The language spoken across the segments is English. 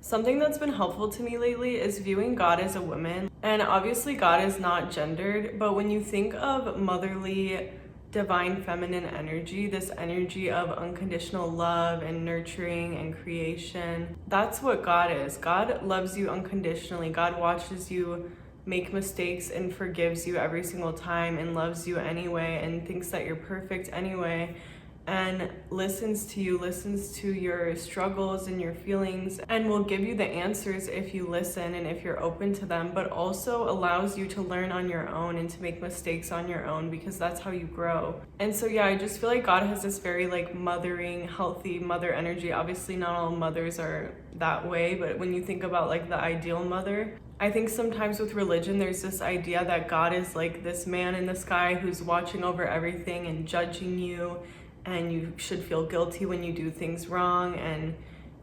Something that's been helpful to me lately is viewing God as a woman. And obviously God is not gendered, but when you think of motherly, divine feminine energy, this energy of unconditional love and nurturing and creation, that's what God is. God loves you unconditionally. God watches you make mistakes and forgives you every single time and loves you anyway and thinks that you're perfect anyway, and listens to you, listens to your struggles and your feelings, and will give you the answers if you listen and if you're open to them, but also allows you to learn on your own and to make mistakes on your own, because that's how you grow. And so yeah, I just feel like God has this very like mothering, healthy mother energy. Obviously not all mothers are that way, but when you think about like the ideal mother, I think sometimes with religion, there's this idea that God is like this man in the sky who's watching over everything and judging you, and you should feel guilty when you do things wrong and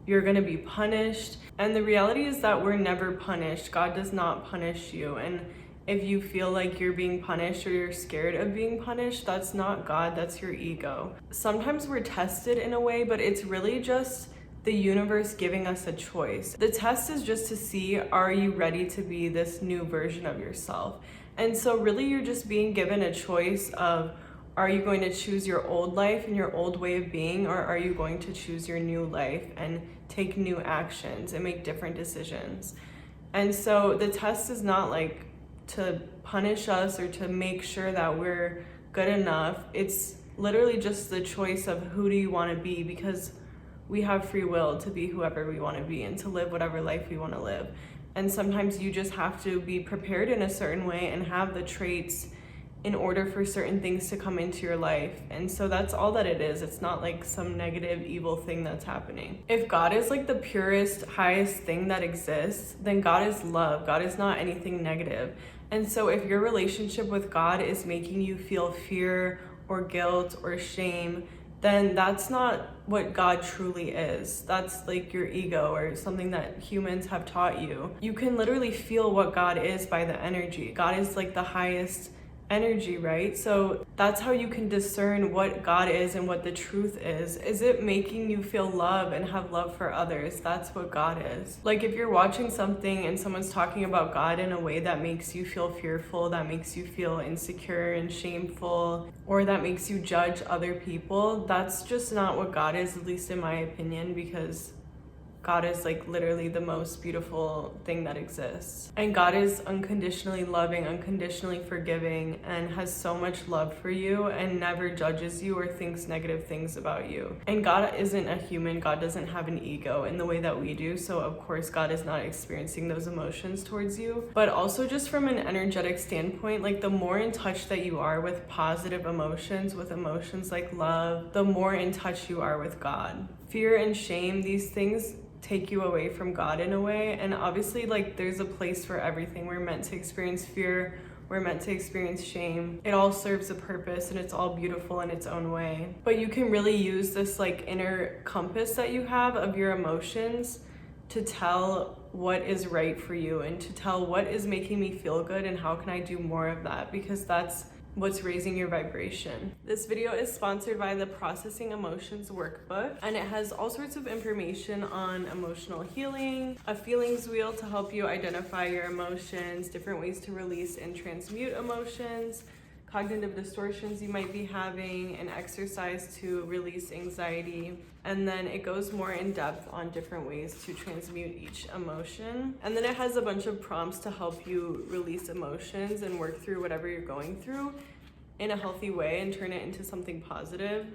you're gonna be punished. And the reality is that we're never punished. God does not punish you. And if you feel like you're being punished or you're scared of being punished, that's not God, that's your ego. Sometimes we're tested in a way, but it's really just the universe giving us a choice. The test is just to see, are you ready to be this new version of yourself? And so really you're just being given a choice of, are you going to choose your old life and your old way of being, or are you going to choose your new life and take new actions and make different decisions? And so the test is not like to punish us or to make sure that we're good enough. It's literally just the choice of who do you want to be, because we have free will to be whoever we want to be and to live whatever life we want to live. And sometimes you just have to be prepared in a certain way and have the traits in order for certain things to come into your life. And so that's all that it is. It's not like some negative, evil thing that's happening. If God is like the purest, highest thing that exists, then God is love. God is not anything negative. And so if your relationship with God is making you feel fear or guilt or shame, then that's not what God truly is. That's like your ego or something that humans have taught you. You can literally feel what God is by the energy. God is like the highest energy, right? So that's how you can discern what God is and what the truth is. Is it making you feel love and have love for others? That's what God is. Like if you're watching something and someone's talking about God in a way that makes you feel fearful, that makes you feel insecure and shameful, or that makes you judge other people, that's just not what God is, at least in my opinion, because God is like literally the most beautiful thing that exists. And God is unconditionally loving, unconditionally forgiving, and has so much love for you and never judges you or thinks negative things about you. And God isn't a human. God doesn't have an ego in the way that we do. So of course God is not experiencing those emotions towards you. But also just from an energetic standpoint, like the more in touch that you are with positive emotions, with emotions like love, the more in touch you are with God. Fear and shame, these things take you away from God in a way. And obviously like there's a place for everything. We're meant to experience fear, we're meant to experience shame. It all serves a purpose and it's all beautiful in its own way. But you can really use this like inner compass that you have of your emotions to tell what is right for you and to tell what is making me feel good and how can I do more of that, because that's what's raising your vibration. This video is sponsored by the Processing Emotions Workbook, and it has all sorts of information on emotional healing, a feelings wheel to help you identify your emotions, different ways to release and transmute emotions, cognitive distortions you might be having, an exercise to release anxiety, and then it goes more in depth on different ways to transmute each emotion. And then it has a bunch of prompts to help you release emotions and work through whatever you're going through in a healthy way and turn it into something positive.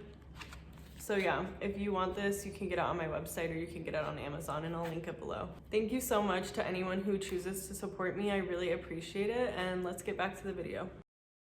So yeah, if you want this, you can get it on my website or you can get it on Amazon, and I'll link it below. Thank you so much to anyone who chooses to support me. I really appreciate it, and let's get back to the video.